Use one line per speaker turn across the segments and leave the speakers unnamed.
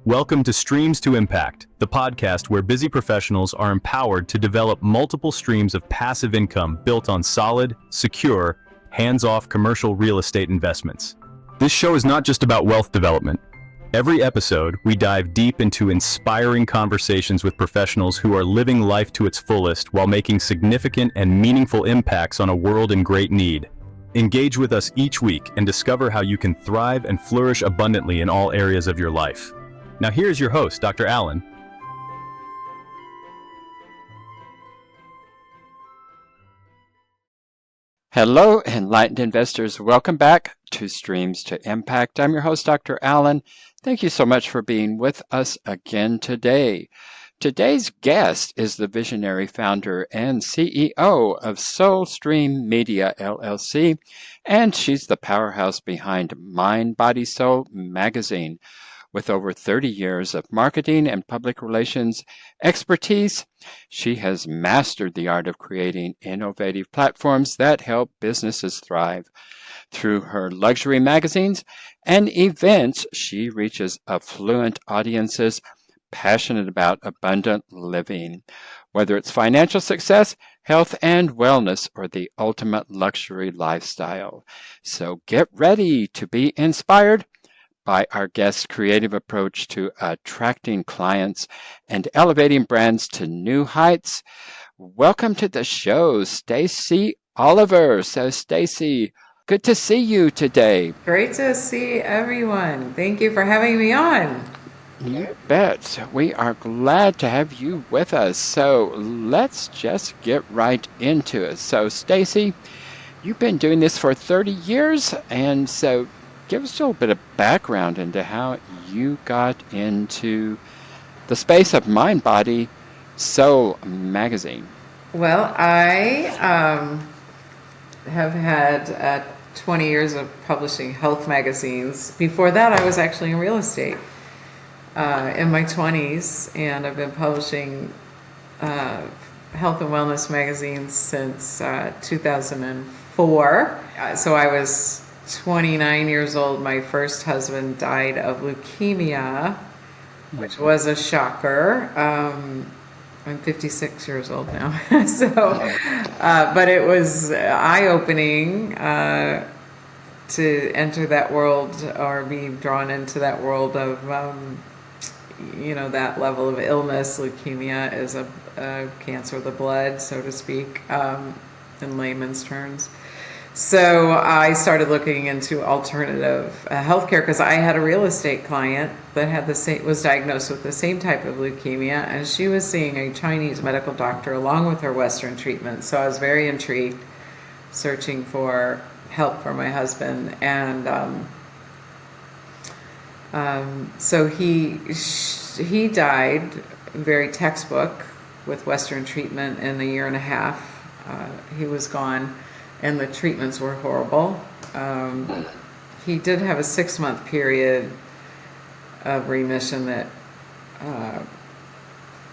Welcome to Streams to Impact, the podcast where busy professionals are empowered to develop multiple streams of passive income built on solid, secure, hands-off commercial real estate investments. This show is not just about wealth development. Every episode, we dive deep into inspiring conversations with professionals who are living life to its fullest while making significant and meaningful impacts on a world in great need. Engage with us each week and discover how you can thrive and flourish abundantly in all areas of your life. Now here's your host, Dr. Allen.
Hello, enlightened investors. Welcome back to Streams to Impact. I'm your host, Dr. Allen. Thank you so much for being with us again today. Today's guest is the visionary founder and CEO of SoulStream Media, LLC, and she's the powerhouse behind MindBodySoul magazine. With over 30 years of marketing and public relations expertise, she has mastered the art of creating innovative platforms that help businesses thrive. Through her luxury magazines and events, she reaches affluent audiences passionate about abundant living, whether it's financial success, health and wellness, or the ultimate luxury lifestyle. So get ready to be inspired by our guest's creative approach to attracting clients and elevating brands to new heights. Welcome to the show, Stacy Oliver. So, Stacy, good to see you today.
Great to see everyone. Thank you for having me on.
You bet. We are glad to have you with us. So, let's just get right into it. So, Stacy, you've been doing this for 30 years, and so give us a little bit of background into how you got into the space of MindBodySoul magazine.
Well, I have had 20 years of publishing health magazines. Before that, I was actually in real estate in my 20s, and I've been publishing health and wellness magazines since 2004. So I was 29 years old. My first husband died of leukemia, which was a shocker. I'm 56 years old now. But it was eye-opening to enter that world or be drawn into that world of, that level of illness. Leukemia is a cancer of the blood, so to speak, in layman's terms. So I started looking into alternative healthcare because I had a real estate client that was diagnosed with the same type of leukemia, and she was seeing a Chinese medical doctor along with her Western treatment. So I was very intrigued, searching for help for my husband, and so he died very textbook with Western treatment in a year and a half. He was gone. And the treatments were horrible. He did have a 6-month period of remission that,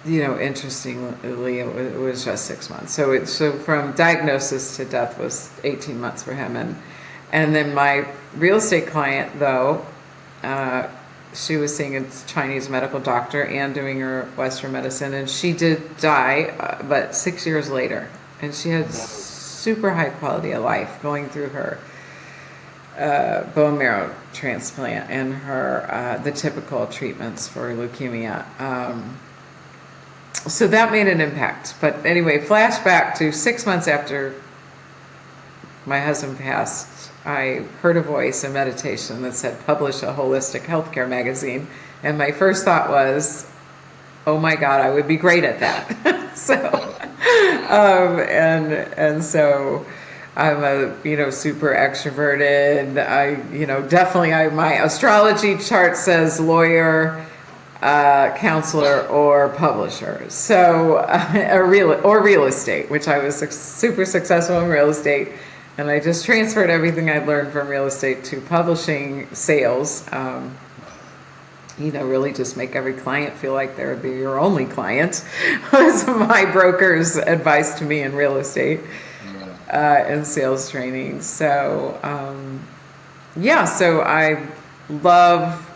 interestingly, it was just 6 months. So from diagnosis to death was 18 months for him. And then my real estate client, though, she was seeing a Chinese medical doctor and doing her Western medicine, and she did die, but 6 years later. And she had super high quality of life going through her bone marrow transplant and her the typical treatments for leukemia. So that made an impact. But anyway, flashback to 6 months after my husband passed, I heard a voice in meditation that said, publish a holistic healthcare magazine. And my first thought was, oh my God, I would be great at that. And so I'm a, super extroverted. My astrology chart says lawyer, counselor, or publisher. So, real estate, which I was super successful in real estate. And I just transferred everything I'd learned from real estate to publishing sales. Really just make every client feel like they're your only client was my broker's advice to me in real estate and sales training. So, so I love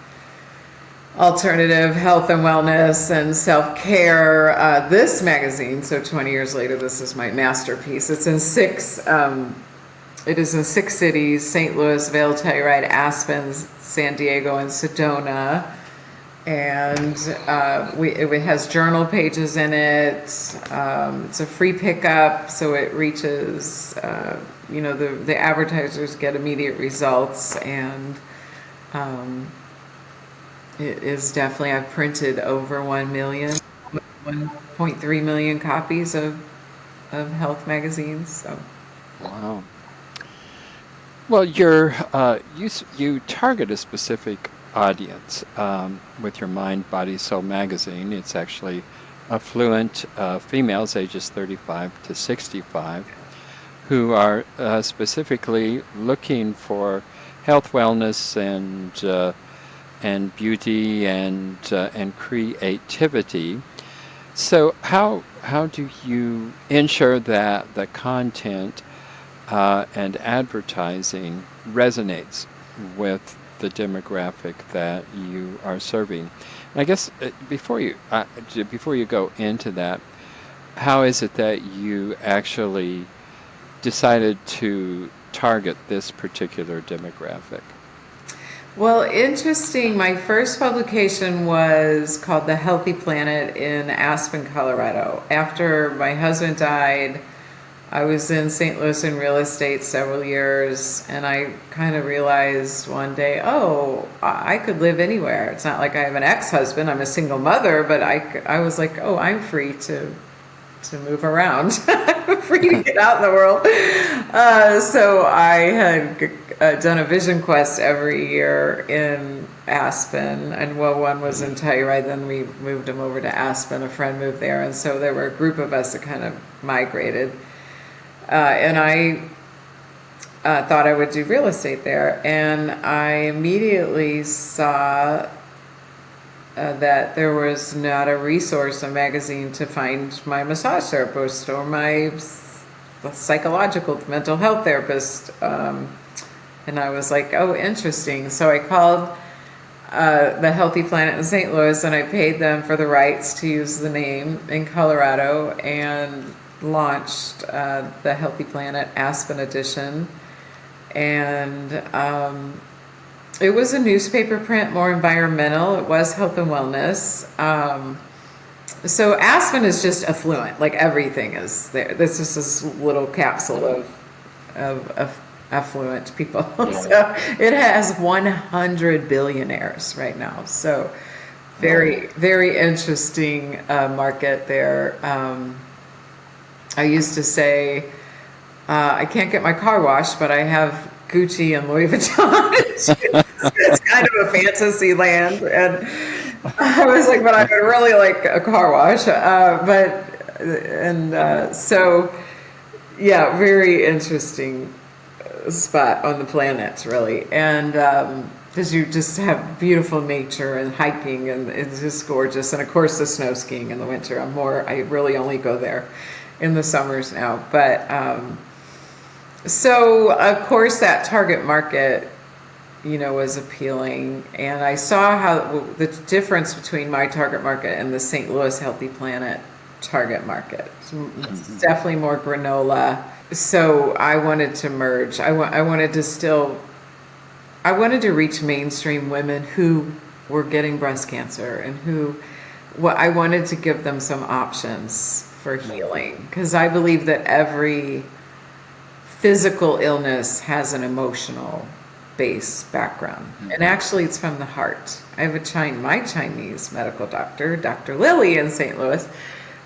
alternative health and wellness and self-care. This magazine, so 20 years later, this is my masterpiece. It is in six cities: St. Louis, Vail, Telluride, Aspen, San Diego, and Sedona. And it has journal pages in it. It's a free pickup, so it reaches, the advertisers get immediate results. And it is definitely, I've printed over 1.3 million copies of health magazines. So.
Wow. Well, you target a specific audience with your MindBodySoul magazine. It's actually affluent females ages 35 to 65 who are specifically looking for health, wellness, and beauty and creativity. So how do you ensure that the content and advertising resonates with the demographic that you are serving? And I guess before you go into that, how is it that you actually decided to target this particular demographic?
Well, interesting. My first publication was called The Healthy Planet in Aspen, Colorado. After my husband died, I was in St. Louis in real estate several years, and I kind of realized one day, I could live anywhere. It's not like I have an ex-husband, I'm a single mother, but I was like, I'm free to move around. I'm free to get out in the world. So I had done a vision quest every year in Aspen, and one was in Telluride, then we moved them over to Aspen. A friend moved there, and so there were a group of us that kind of migrated. And I thought I would do real estate there, and I immediately saw that there was not a resource, a magazine to find my massage therapist or my psychological mental health therapist. And I was like, interesting. So I called the Healthy Planet in St. Louis, and I paid them for the rights to use the name in Colorado, and launched the Healthy Planet Aspen edition. And it was a newspaper print, more environmental. It was health and wellness. So Aspen is just affluent, like everything is there. This is this little capsule of affluent people. So it has 100 billionaires right now. So very, very interesting market there. I used to say, I can't get my car washed, but I have Gucci and Louis Vuitton. It's kind of a fantasy land. And I was like, but I would really like a car wash. So, yeah, very interesting spot on the planet, really. And because you just have beautiful nature and hiking, and it's just gorgeous. And of course, the snow skiing in the winter. I really only go there in the summers now. But so of course that target market, was appealing, and I saw how the difference between my target market and the St. Louis Healthy Planet target market. It's definitely more granola. So I wanted to merge. I wanted to reach mainstream women who were getting breast cancer, and I wanted to give them some options for healing, because I believe that every physical illness has an emotional base background, and actually it's from the heart. I have my Chinese medical doctor, Dr. Lily in St. Louis.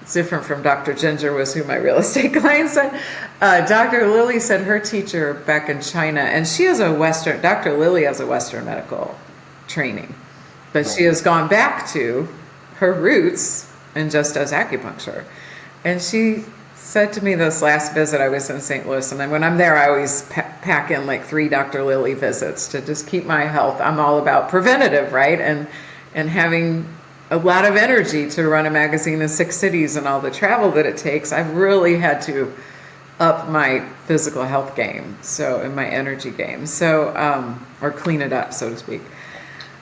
It's different from Dr. Ginger, was who my real estate client said. Dr. Lily said her teacher back in China, and Dr. Lily has a Western medical training, but she has gone back to her roots and just does acupuncture. And she said to me this last visit, I was in St. Louis, and then when I'm there, I always pack in like 3 Dr. Lily visits to just keep my health. I'm all about preventative, right? And having a lot of energy to run a magazine in 6 cities and all the travel that it takes, I've really had to up my physical health game, and my energy game, or clean it up, so to speak.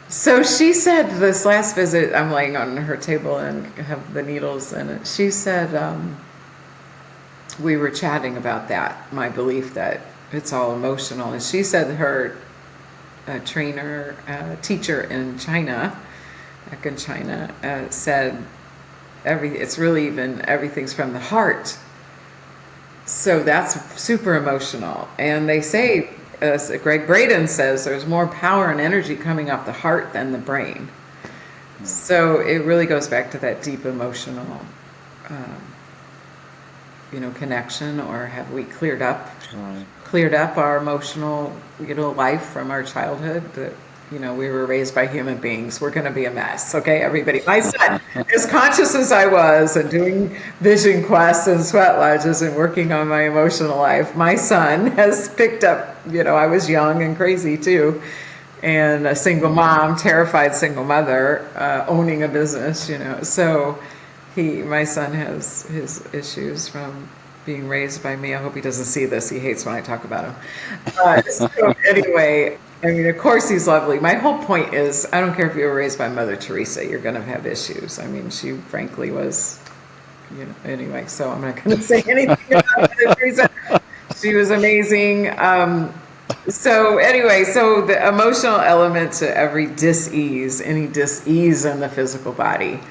So she said this last visit, I'm laying on her table and have the needles in it. She said, we were chatting about that, my belief that it's all emotional. And she said her teacher in China, back in China, said it's really even everything's from the heart. So that's super emotional. And they say, as Greg Braden says, there's more power and energy coming off the heart than the brain. So it really goes back to that deep emotional, connection, or have we cleared up our emotional, life from our childhood? That, we were raised by human beings. We're going to be a mess. Okay, everybody. My son, as conscious as I was and doing vision quests and sweat lodges and working on my emotional life, my son has picked up, I was young and crazy too. And a single mom, terrified single mother, owning a business, So my son has his issues from being raised by me. I hope he doesn't see this. He hates when I talk about him. So anyway, of course he's lovely. My whole point is, I don't care if you were raised by Mother Teresa, you're going to have issues. She frankly was, anyway, so I'm not going to say anything about Mother Teresa. She was amazing. So anyway, so the emotional element to every dis-ease, any dis-ease in the physical body.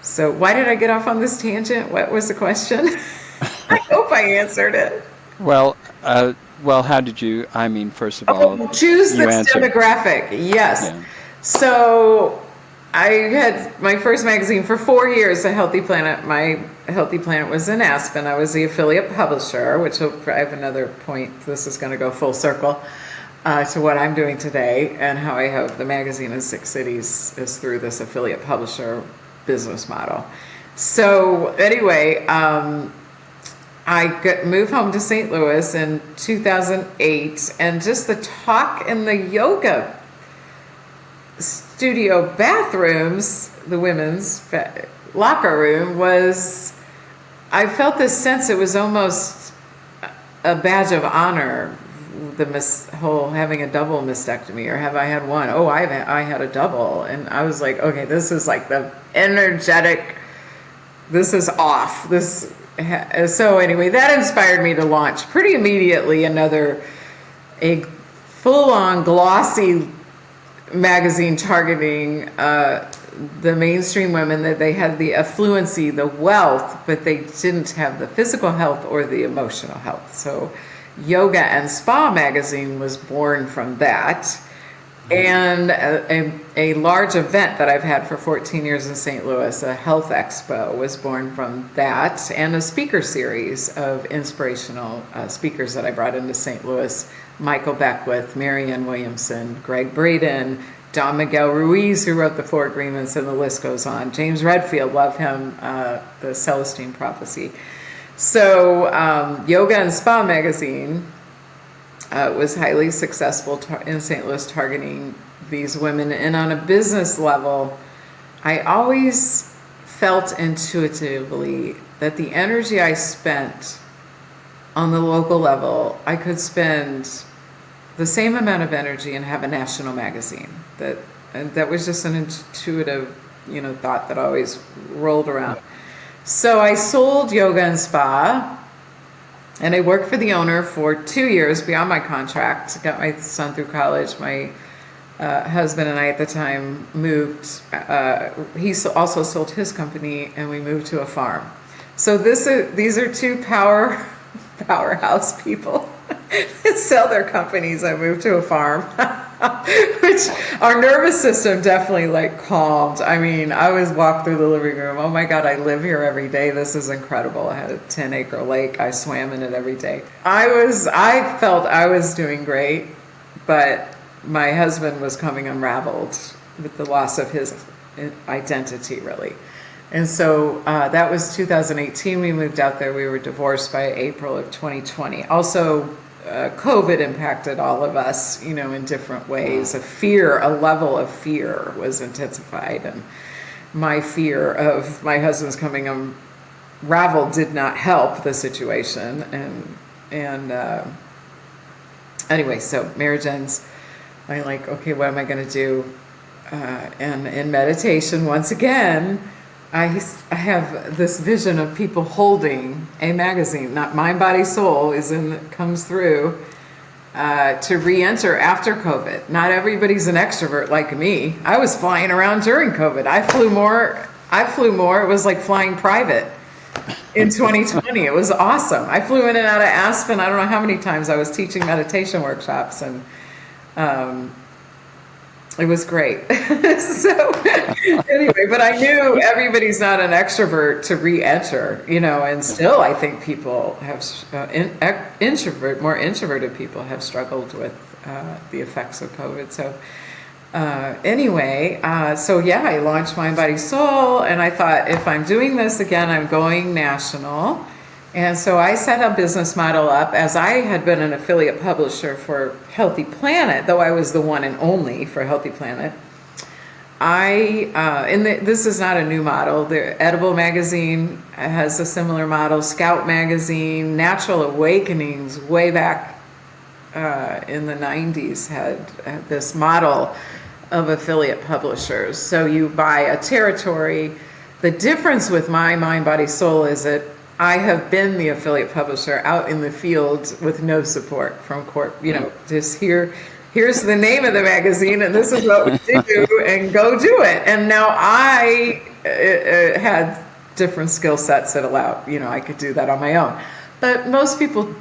So why did I get off on this tangent? What was the question? I hope I answered it.
Well, how did you, first of all,
choose this demographic. Yes. Yeah. So I had my first magazine for 4 years, The Healthy Planet. My Healthy Planet was in Aspen. I was the affiliate publisher, which I have another point. This is going to go full circle to what I'm doing today, and how I have the magazine in 6 cities is through this affiliate publisher business model. So anyway, I moved home to St. Louis in 2008, and just the talk in the yoga studio bathrooms, the women's locker room, I felt this sense it was almost a badge of honor, the whole having a double mastectomy, or have I had one? Oh, I had a double. And I was like, okay, this is like the energetic, this is off. So anyway, that inspired me to launch pretty immediately a full-on glossy magazine targeting the mainstream women, that they had the affluency, the wealth, but they didn't have the physical health or the emotional health. So Yoga and Spa magazine was born from that. And a large event that I've had for 14 years in St. Louis, a health expo, was born from that, and a speaker series of inspirational speakers that I brought into St. Louis: Michael Beckwith, Marianne Williamson, Greg Braden, Don Miguel Ruiz, who wrote the 4 Agreements, and the list goes on. James Redfield, love him, the Celestine Prophecy. So Yoga and Spa magazine was highly successful in St. Louis, targeting these women. And on a business level, I always felt intuitively that the energy I spent on the local level, I could spend the same amount of energy and have a national magazine. That was just an intuitive, thought that always rolled around. So I sold Yoga and Spa, and I worked for the owner for 2 years beyond my contract. Got my son through college. My husband and I at the time moved. He also sold his company, and we moved to a farm. So these are 2 powerhouse people that sell their companies. I moved to a farm, which our nervous system definitely calmed. I was walked through the living room. Oh my God, I live here every day. This is incredible. I had a 10-acre lake. I swam in it every day. I felt I was doing great, but my husband was coming unraveled with the loss of his identity, really. And so that was 2018. We moved out there. We were divorced by April of 2020. Also, COVID impacted all of us, in different ways. A level of fear was intensified. And my fear of my husband's coming unraveled did not help the situation. And anyway, so marriage ends. I'm like, okay, what am I going to do? And in meditation, once again, I have this vision of people holding a magazine, not MindBodySoul comes through to re-enter after COVID. Not everybody's an extrovert like me. I was flying around during COVID. I flew more. It was like flying private in 2020. It was awesome. I flew in and out of Aspen. I don't know how many times. I was teaching meditation workshops, and it was great. So anyway, but I knew everybody's not an extrovert to re-enter, and still I think people have, more introverted people have struggled with the effects of COVID. So anyway, I launched MindBodySoul, and I thought, if I'm doing this again, I'm going national. And so I set a business model up, as I had been an affiliate publisher for Healthy Planet, though I was the one and only for Healthy Planet. This is not a new model. The Edible magazine has a similar model. Scout magazine, Natural Awakenings, way back in the 90s, had this model of affiliate publishers. So you buy a territory. The difference with my MindBodySoul is that I have been the affiliate publisher out in the field with no support from just here's the name of the magazine, and this is what we do, and go do it. And now I had different skill sets that allow, I could do that on my own. But most people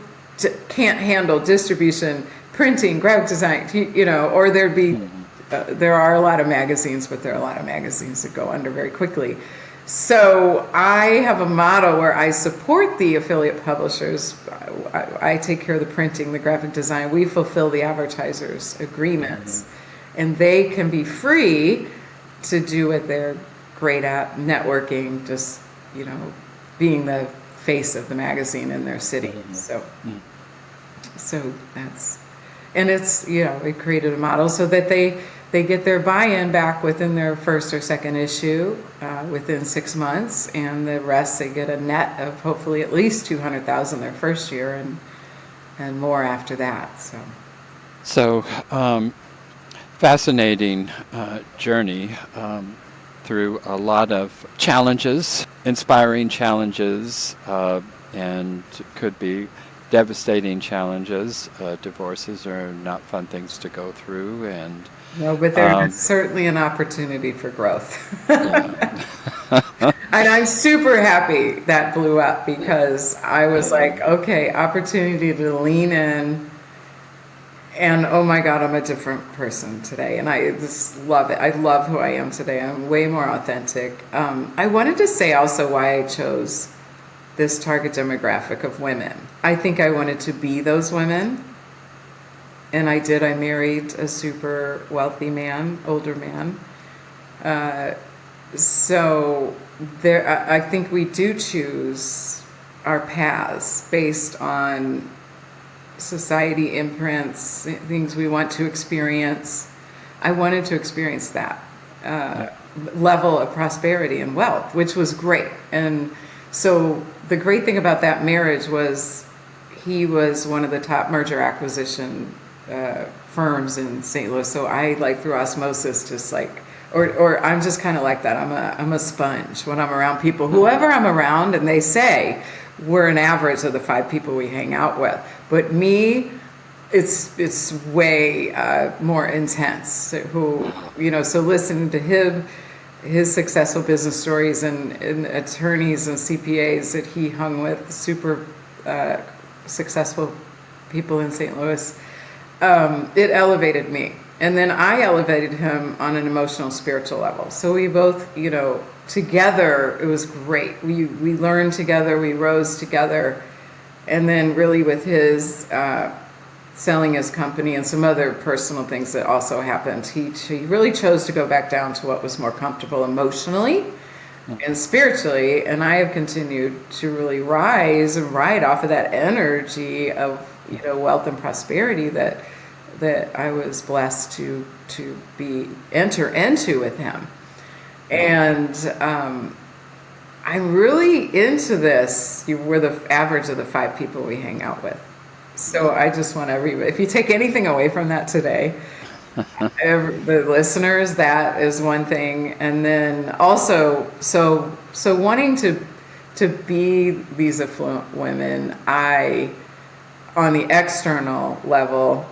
can't handle distribution, printing, graphic design, or there are a lot of magazines, but there are a lot of magazines that go under very quickly. So I have a model where I support the affiliate publishers. I take care of the printing, the graphic design. We fulfill the advertisers' agreements. And they can be free to do what they're great at, networking, just, being the face of the magazine in their city. So that's, and it's, we created a model so that they get their buy-in back within their first or second issue within 6 months, and the rest they get a net of hopefully at least $200,000 their first year and more after that.
So fascinating journey through a lot of challenges, inspiring challenges, and could be devastating challenges. Divorces are not fun things to go through, and
no, but there's certainly an opportunity for growth. And I'm super happy that blew up, because I was like, okay, opportunity to lean in. And oh my God, I'm a different person today. And I just love it. I love who I am today. I'm way more authentic. I wanted to say also why I chose this target demographic of women. I think I wanted to be those women. And I did. I married a super wealthy man, older man. So I think we do choose our paths based on society imprints, things we want to experience. I wanted to experience that level of prosperity and wealth, which was great. And so the great thing about that marriage was he was one of the top merger acquisition firms in St. Louis. So I, like, through osmosis, just like, or I'm just kind of like that. I'm a sponge when I'm around people, whoever I'm around, and they say we're an average of the 5 people we hang out with. But me, it's way more intense. So listening to his successful business stories and attorneys and CPAs that he hung with, super successful people in St. Louis, it elevated me. And then I elevated him on an emotional, spiritual level. So we both, together, it was great. We learned together, we rose together. And then really with his selling his company and some other personal things that also happened, he really chose to go back down to what was more comfortable emotionally and spiritually. And I have continued to really rise and ride off of that energy of, wealth and prosperity that I was blessed to enter into with him. And I'm really into this. We're the average of the 5 people we hang out with. So I just want everybody, if you take anything away from that today, the listeners, that is one thing. And then also, so wanting to be these affluent women, on the external level,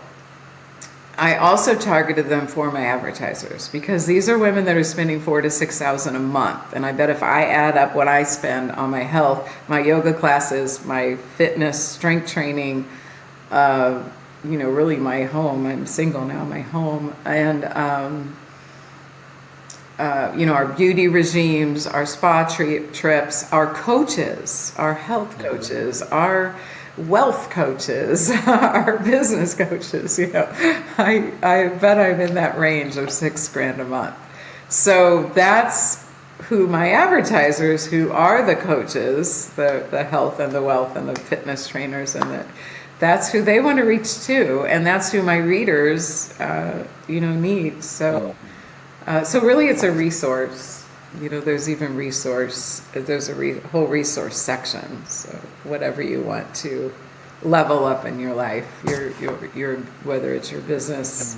I also targeted them for my advertisers, because these are women that are spending $4,000 to $6,000 a month. And I bet if I add up what I spend on my health, my yoga classes, my fitness, strength training, really my home, I'm single now, my home, and, our beauty regimes, our spa trips, our coaches, our health coaches, our wealth coaches, our business coaches, I bet I'm in that range of $6,000 a month. So that's who my advertisers, who are the coaches, the health and the wealth and the fitness trainers, and that's who they want to reach too, and that's who my readers, need. So really, it's a resource. There's even there's a whole resource section. So whatever you want to level up in your life, your whether it's your business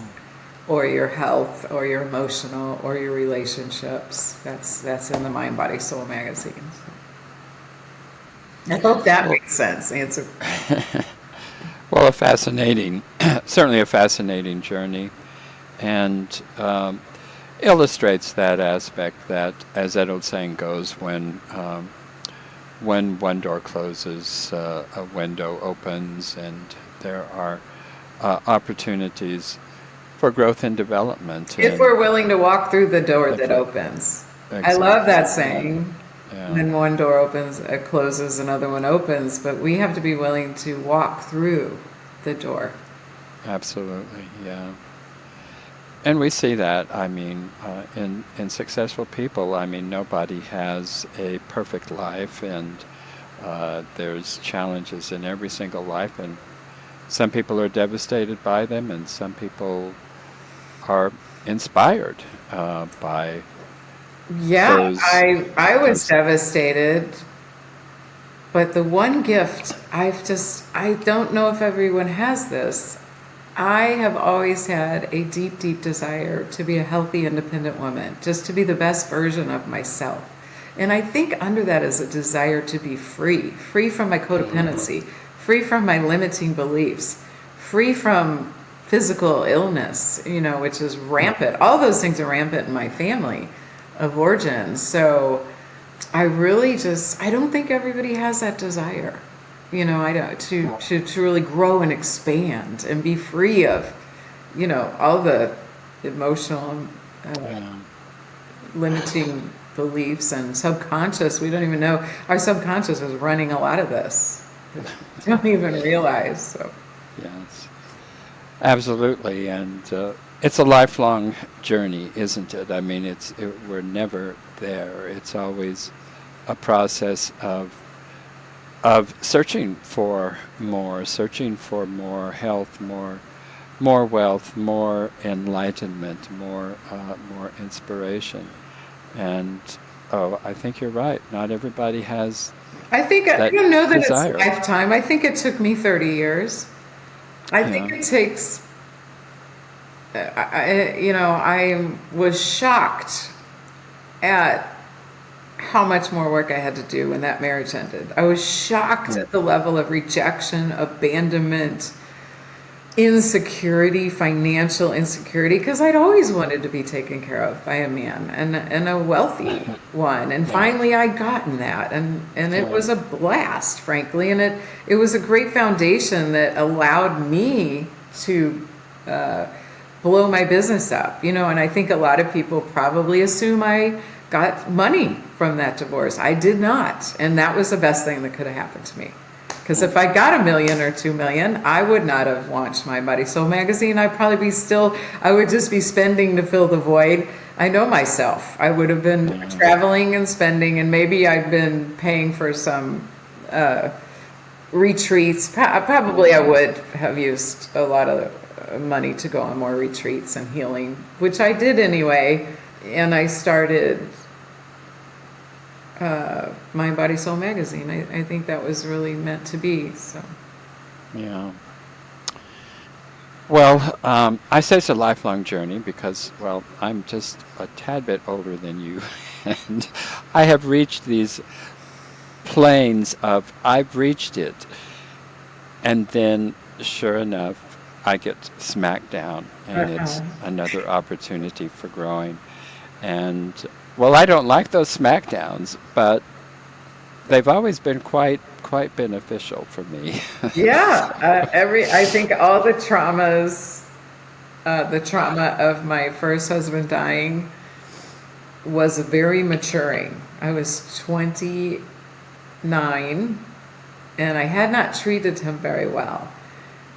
or your health or your emotional or your relationships, that's in the MindBodySoul magazine. I hope that makes sense. Answer.
Well, certainly a fascinating journey, and illustrates that aspect that, as that old saying goes, when one door closes, a window opens, and there are opportunities for growth and development.
If we're willing to walk through the door that opens. Exactly. I love that saying. Yeah. When one door opens, it closes, another one opens, but we have to be willing to walk through the door.
Absolutely, yeah. And we see that, in successful people. Nobody has a perfect life, and there's challenges in every single life, and some people are devastated by them, and some people are inspired by those.
I was devastated, but the one gift I don't know if everyone has this. I have always had a deep, deep desire to be a healthy, independent woman, just to be the best version of myself. And I think under that is a desire to be free from my codependency, free from my limiting beliefs, free from physical illness, which is rampant. All those things are rampant in my family of origin. So I don't think everybody has that desire. I don't to really grow and expand and be free of, all the emotional limiting beliefs and subconscious. We don't even know our subconscious is running a lot of this. We don't even realize. So.
Yes, absolutely, and it's a lifelong journey, isn't it? We're never there. It's always a process of searching for more health, more wealth, more enlightenment, more inspiration. And I think you're right. Not everybody has. I
don't know that
desire.
It's a lifetime. I think it took me 30 years. I think it takes. I was shocked at how much more work I had to do when that marriage ended. I was shocked at the level of rejection, abandonment, insecurity, financial insecurity, because I'd always wanted to be taken care of by a man and a wealthy one. And finally I'd gotten that. And it was a blast, frankly. And it was a great foundation that allowed me to blow my business up, and I think a lot of people probably assume I got money from that divorce. I did not. And that was the best thing that could have happened to me. Because if I got $1 million or $2 million, I would not have launched MindBodySoul magazine. I would just be spending to fill the void. I know myself. I would have been traveling and spending, and maybe I've been paying for some retreats. Probably I would have used a lot of money to go on more retreats and healing, which I did anyway. And I started MindBodySoul magazine. I think that was really meant to be. So,
yeah. Well, I say it's a lifelong journey because, well, I'm just a tad bit older than you, and I have reached these planes of I've reached it, and then sure enough, I get smacked down, and it's
Uh-uh.
another opportunity for growing. And well, I don't like those smackdowns, but they've always been quite beneficial for me.
Yeah, I think all the trauma of my first husband dying was very maturing. I was 29 and I had not treated him very well.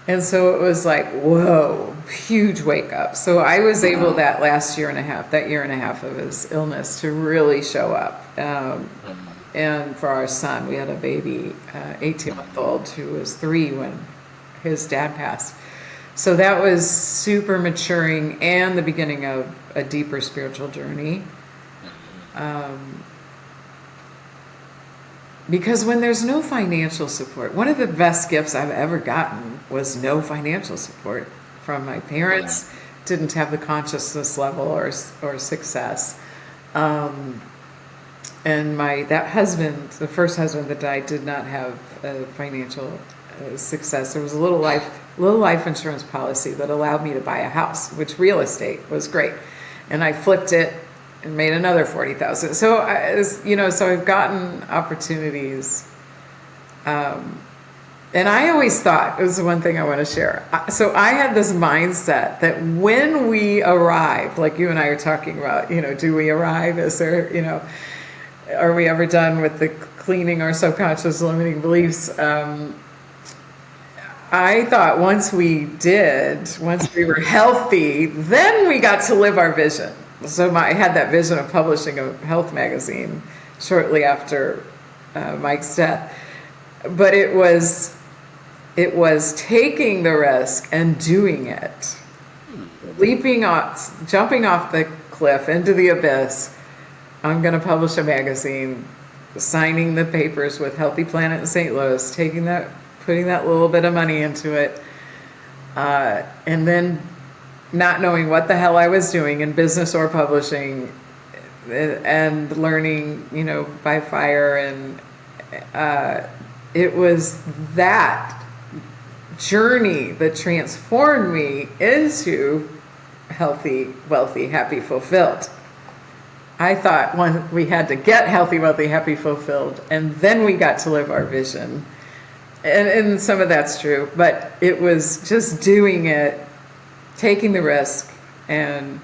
And so it was like, whoa, huge wake up. So I was able that last year and a half, that year and a half of his illness to really show up. And for our son, we had a baby, 18-month-old, who was 3 when his dad passed. So that was super maturing and the beginning of a deeper spiritual journey. Because when there's no financial support, one of the best gifts I've ever gotten was no financial support from my parents. Didn't have the consciousness level or success. And that husband, the first husband that died, did not have financial success. There was a little life insurance policy that allowed me to buy a house, which real estate was great. And I flipped it and made another 40,000. So so I've gotten opportunities. And I always thought, it was the one thing I want to share. So I had this mindset that when we arrive, like you and I are talking about, do we arrive? Is there, are we ever done with the cleaning our subconscious limiting beliefs? I thought once we were healthy, then we got to live our vision. So I had that vision of publishing a health magazine shortly after Mike's death. But it was taking the risk and doing it. Jumping off the cliff into the abyss. I'm going to publish a magazine, signing the papers with Healthy Planet in St. Louis, putting that little bit of money into it, and then not knowing what the hell I was doing in business or publishing, and learning, by fire. And it was that journey that transformed me into healthy, wealthy, happy, fulfilled. I thought we had to get healthy, wealthy, happy, fulfilled, and then we got to live our vision. And some of that's true, but it was just doing it, taking the risk, and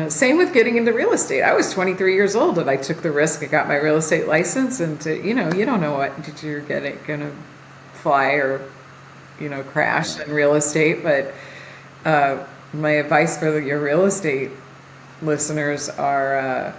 same with getting into real estate. I was 23 years old and I took the risk. I got my real estate license, and you don't know what you're going to fly or crash in real estate. But my advice for your real estate listeners are,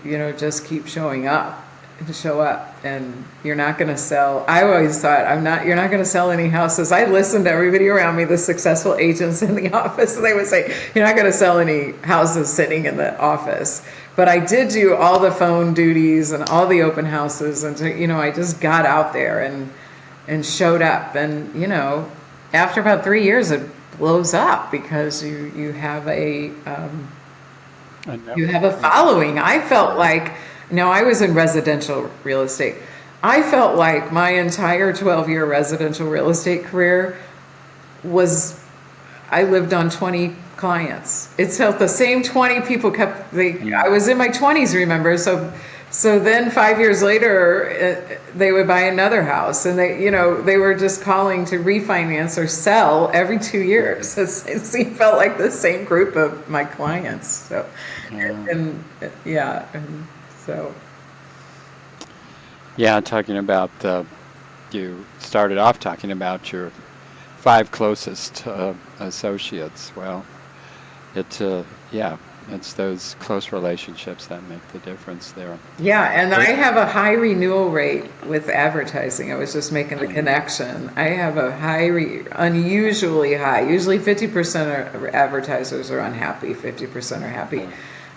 just keep showing up. To show up, and you're not going to sell. I always thought you're not going to sell any houses. I listened to everybody around me, the successful agents in the office, and they would say, you're not going to sell any houses sitting in the office. But I did do all the phone duties and all the open houses, and I just got out there and showed up. And after about 3 years, it blows up because you have a following. I felt like. Now, I was in residential real estate. I felt like my entire 12-year residential real estate career I lived on 20 clients. It felt the same 20 people I was in my 20s, remember? So then 5 years later, they would buy another house, and they were just calling to refinance or sell every 2 years. It felt like the same group of my clients. So, So,
talking about you started off talking about your 5 closest associates. Well, it's those close relationships that make the difference there.
Yeah, and I have a high renewal rate with advertising. I was just making the connection. I have a unusually high. Usually 50% of advertisers are unhappy, 50% are happy.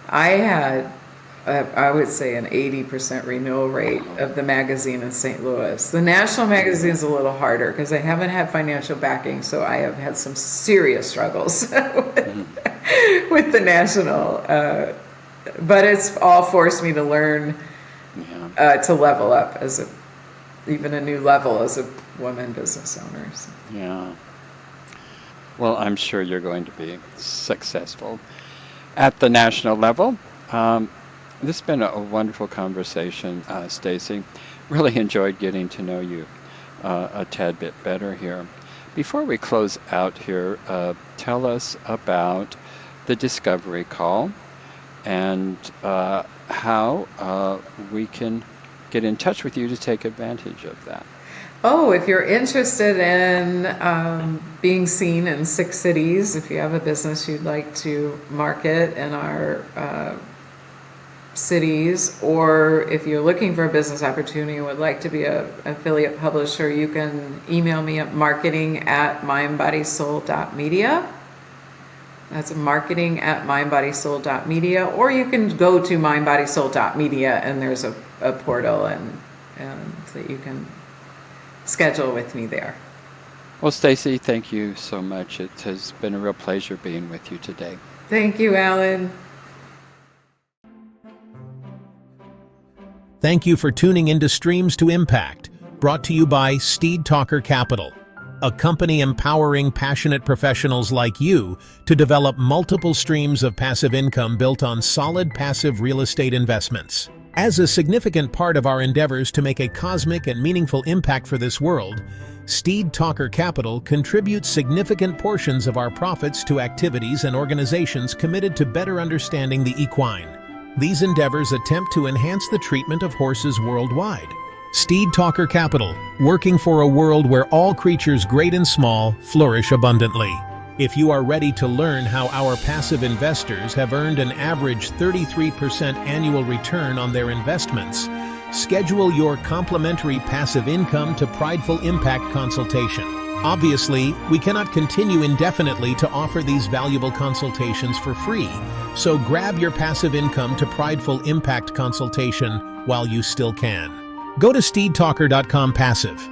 I had I would say an 80% renewal rate of the magazine in St. Louis. The national magazine is a little harder because I haven't had financial backing, so I have had some serious struggles with the national. But it's all forced me to learn to level up as even a new level as a woman business owner. So.
Yeah. Well, I'm sure you're going to be successful at the national level. This has been a wonderful conversation, Stacy. Really enjoyed getting to know you a tad bit better here. Before we close out here, tell us about the discovery call and how we can get in touch with you to take advantage of that.
Oh, if you're interested in being seen in 6 cities, if you have a business you'd like to market in our cities, or if you're looking for a business opportunity and would like to be an affiliate publisher, you can email me at marketing@mindbodysoul.media. That's marketing@mindbodysoul.media, or you can go to mindbodysoul.media and there's a portal and that you can schedule with me there.
Well, Stacy, thank you so much. It has been a real pleasure being with you today.
Thank you, Alan.
Thank you for tuning into Streams to Impact, brought to you by Steed Talker Capital, a company empowering passionate professionals like you to develop multiple streams of passive income built on solid passive real estate investments. As a significant part of our endeavors to make a cosmic and meaningful impact for this world, Steed Talker Capital contributes significant portions of our profits to activities and organizations committed to better understanding the equine. These endeavors attempt to enhance the treatment of horses worldwide. Steed Talker Capital, working for a world where all creatures great and small flourish abundantly. If you are ready to learn how our passive investors have earned an average 33% annual return on their investments, schedule your complimentary passive income to Prideful Impact consultation. Obviously, we cannot continue indefinitely to offer these valuable consultations for free, so grab your passive income to Prideful Impact consultation while you still can. Go to steedtalker.com/passive